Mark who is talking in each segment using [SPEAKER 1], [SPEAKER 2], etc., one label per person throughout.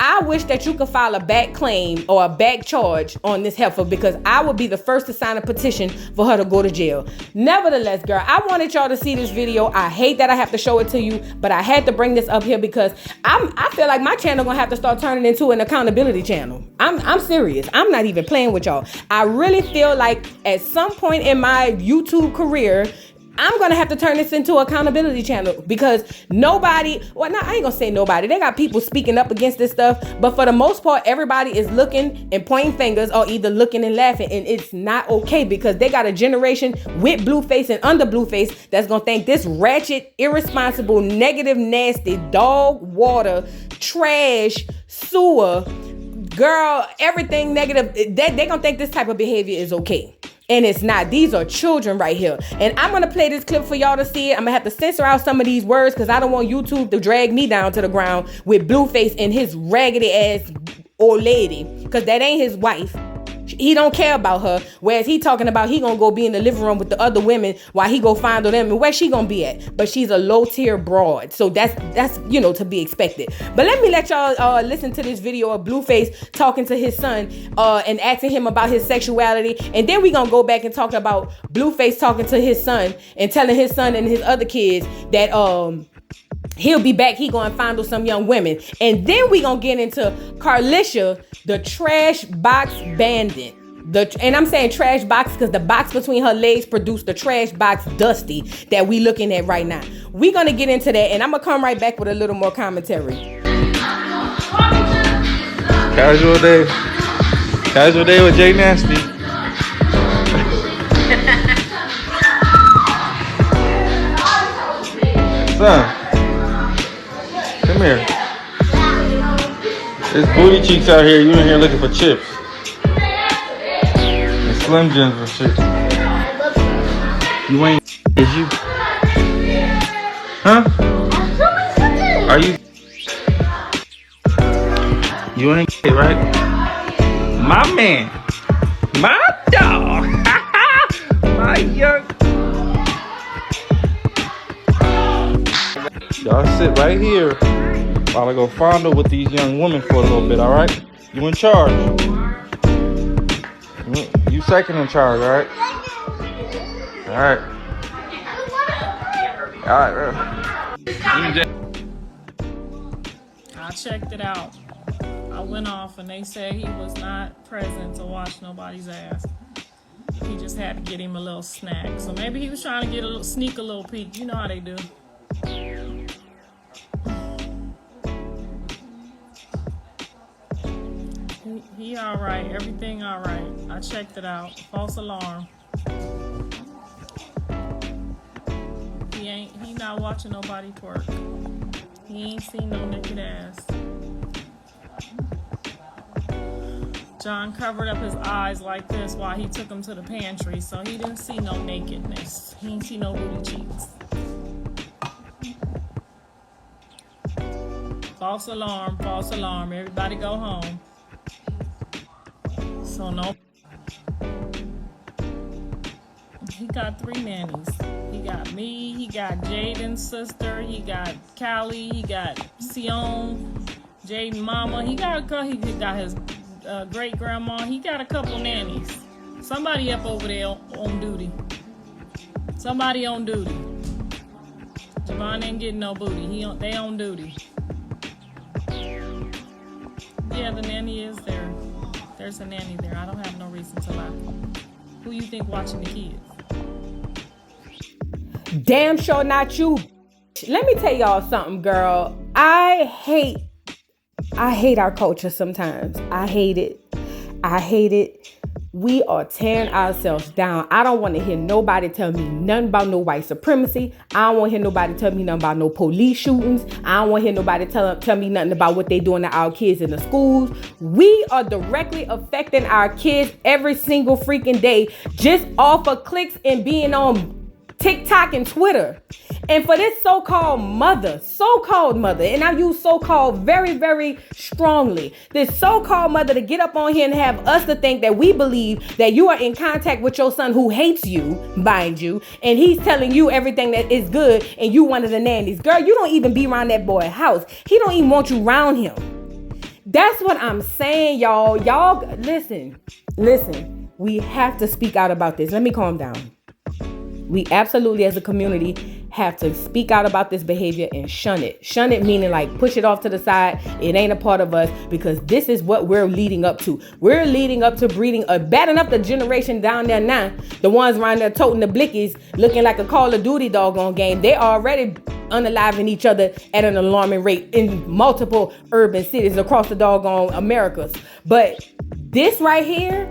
[SPEAKER 1] I wish that you could file a back claim or a back charge on this heifer, because I would be the first to sign a petition for her to go to jail. Nevertheless, girl, I wanted y'all to see this video. I hate that I have to show it to you, but I had to bring this up here because I feel like my channel gonna have to start turning into an accountability channel. I'm serious. I'm not even playing with y'all. I really feel like at some point in my YouTube career, I'm going to have to turn this into an accountability channel, because nobody, well, I ain't going to say nobody. They got people speaking up against this stuff. But for the most part, everybody is looking and pointing fingers, or either looking and laughing. And it's not okay, because they got a generation with Blueface and under Blueface that's going to think this ratchet, irresponsible, negative, nasty, dog water, trash, sewer, girl, everything negative. They going to think this type of behavior is okay. And it's not. These are children right here. And I'm going to play this clip for y'all to see it. I'm going to have to censor out some of these words, because I don't want YouTube to drag me down to the ground with Blueface and his raggedy ass old lady, because that ain't his wife. He don't care about her. Whereas he talking about he gonna go be in the living room with the other women while he go find them, and where she gonna be at. But she's a low tier broad, so that's to be expected. But let y'all listen to this video of Blueface talking to his son and asking him about his sexuality, and then we gonna go back and talk about Blueface talking to his son and telling his son and his other kids that he'll be back. He gonna fondle some young women. And then we gonna get into Carlisha, the trash box bandit. And I'm saying trash box because the box between her legs produced the trash box Dusty that we looking at right now. We gonna get into that, and I'm gonna come right back with a little more commentary.
[SPEAKER 2] Casual day with Jay Nasty. Son, come here. There's booty cheeks out here. You in here looking for chips. And Slim Jims for chips. You ain't is you? Huh? Are you? You ain't it, right? My man. My dog. My young. Y'all sit right here while I go fondle with these young women for a little bit, all right? You in charge. You second in charge, all right? All right. All right.
[SPEAKER 3] I checked it out. I went off and they said he was not present to wash nobody's ass. He just had to get him a little snack. So maybe he was trying to sneak a little peek. You know how they do. He all right. Everything all right. I checked it out. False alarm. He not watching nobody twerk. He ain't seen no naked ass. John covered up his eyes like this while he took him to the pantry, so he didn't see no nakedness. He didn't see no booty cheeks. False alarm, false alarm. Everybody go home. So no. He got 3 nannies. He got me, he got Jaden's sister, he got Callie, he got Sion, Jaden mama. He got his great grandma. He got a couple nannies. Somebody up over there on duty. Somebody on duty. Javon ain't getting no booty. They on duty. Yeah, the nanny is there. There's a nanny there. I don't have no reason to lie. Who you think watching the kids?
[SPEAKER 1] Damn sure not you. Let me tell y'all something, girl. I hate our culture sometimes. I hate it. We are tearing ourselves down. I don't want to hear nobody tell me nothing about no white supremacy. I don't want to hear nobody tell me nothing about no police shootings. I don't want to hear nobody tell me nothing about what they doing to our kids in the schools. We are directly affecting our kids every single freaking day just off of clicks and being on TikTok and Twitter. And for this so-called mother, and I use so-called very, very strongly, this so-called mother to get up on here and have us to think that we believe that you are in contact with your son who hates you, mind you, and he's telling you everything that is good, and you one of the nannies. Girl, you don't even be around that boy's house. He don't even want you around him. That's what I'm saying, y'all. Y'all, listen. We have to speak out about this. Let me calm down. We absolutely, as a community, have to speak out about this behavior and shun it. Shun it meaning like push it off to the side. It ain't a part of us, because this is what we're leading up to. We're leading up to breeding bad enough the generation down there now, the ones around there toting the blickies, looking like a Call of Duty doggone game. They already unaliving each other at an alarming rate in multiple urban cities across the doggone Americas. But this right here,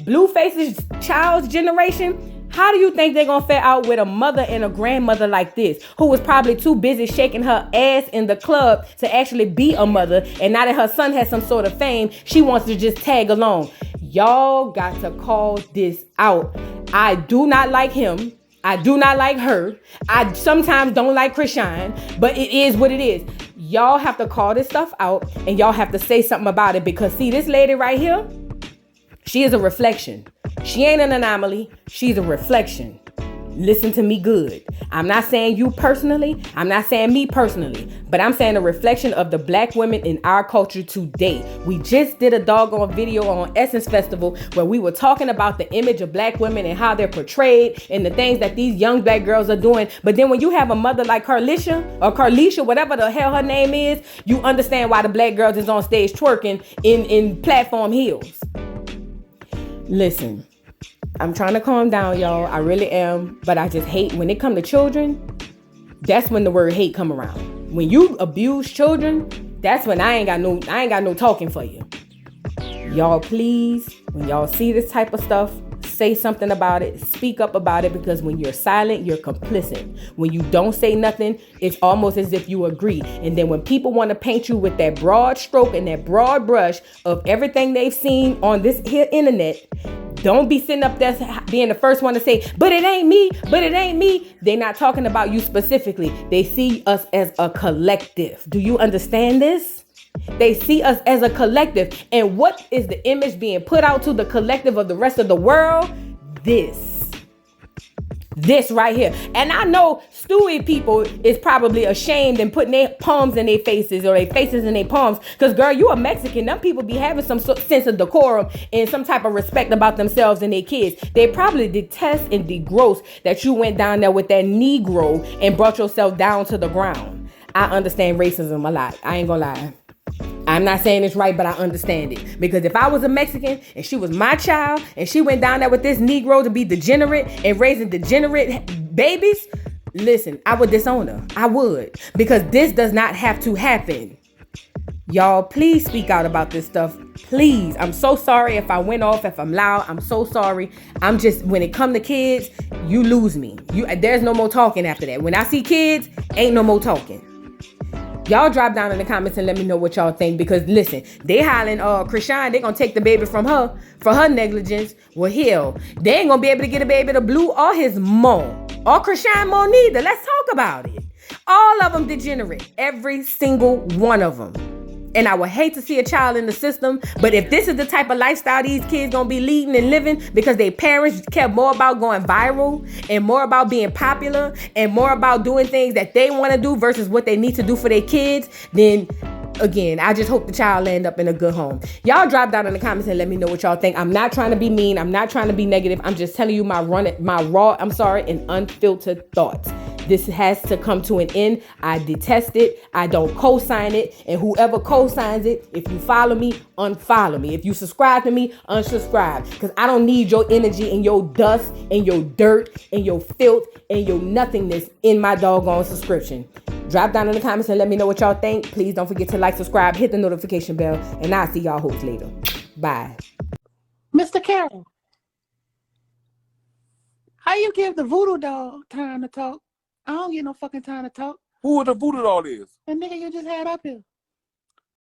[SPEAKER 1] Blueface's child's generation, how do you think they're gonna fare out with a mother and a grandmother like this, who was probably too busy shaking her ass in the club to actually be a mother, and now that her son has some sort of fame, she wants to just tag along? Y'all got to call this out. I do not like him. I do not like her. I sometimes don't like Krishan, but it is what it is. Y'all have to call this stuff out, and y'all have to say something about it, because see, this lady right here, she is a reflection. She ain't an anomaly. She's a reflection. Listen to me good. I'm not saying you personally. I'm not saying me personally. But I'm saying a reflection of the black women in our culture today. We just did a doggone video on Essence Festival where we were talking about the image of black women and how they're portrayed and the things that these young black girls are doing. But then when you have a mother like Carlisha, whatever the hell her name is, you understand why the black girls is on stage twerking in platform heels. Listen, I'm trying to calm down, y'all. I really am. But I just hate when it come to children. That's when the word hate come around. When you abuse children, that's when I ain't got no talking for you. Y'all, please, when y'all see this type of stuff, say something about it. Speak up about it, because when you're silent, you're complicit. When you don't say nothing, it's almost as if you agree. And then when people want to paint you with that broad stroke and that broad brush of everything they've seen on this here internet, don't be sitting up there being the first one to say, but it ain't me, but it ain't me. They're not talking about you specifically. They see us as a collective. Do you understand this? They see us as a collective. And what is the image being put out to the collective of the rest of the world? This right here. And I know Stewie people is probably ashamed and putting their palms in their faces or their faces in their palms. Because, girl, you a Mexican. Them people be having some sense of decorum and some type of respect about themselves and their kids. They probably detest and degross that you went down there with that Negro and brought yourself down to the ground. I understand racism a lot. I ain't gonna lie. I'm not saying it's right, but I understand it. Because if I was a Mexican and she was my child and she went down there with this Negro to be degenerate and raising degenerate babies, listen, I would disown her. I would. Because this does not have to happen. Y'all, please speak out about this stuff. Please. I'm so sorry if I went off, if I'm loud. I'm so sorry. I'm just, when it come to kids, you lose me. There's no more talking after that. When I see kids, ain't no more talking. Y'all drop down in the comments and let me know what y'all think, because listen, they hollering, Krishan, they gonna take the baby from her for her negligence. Well, hell, they ain't gonna be able to get a baby to Blue or his mom or Krishan mom neither. Let's talk about it. All of them degenerate, every single one of them. And I would hate to see a child in the system, but if this is the type of lifestyle these kids gonna be leading and living because their parents care more about going viral and more about being popular and more about doing things that they want to do versus what they need to do for their kids, then again, I just hope the child end up in a good home. Y'all drop down in the comments and let me know what y'all think. I'm not trying to be mean. I'm not trying to be negative. I'm just telling you my raw, and unfiltered thoughts. This has to come to an end. I detest it. I don't co-sign it. And whoever co-signs it, if you follow me, unfollow me. If you subscribe to me, unsubscribe. Because I don't need your energy and your dust and your dirt and your filth and your nothingness in my doggone subscription. Drop down in the comments and let me know what y'all think. Please don't forget to like, subscribe, hit the notification bell, and I'll see y'all hoes later. Bye.
[SPEAKER 4] Mr. Carroll, how you give the voodoo doll time to talk? I don't get no fucking time to talk.
[SPEAKER 5] Who the voodoo doll is?
[SPEAKER 4] The nigga you just had up here.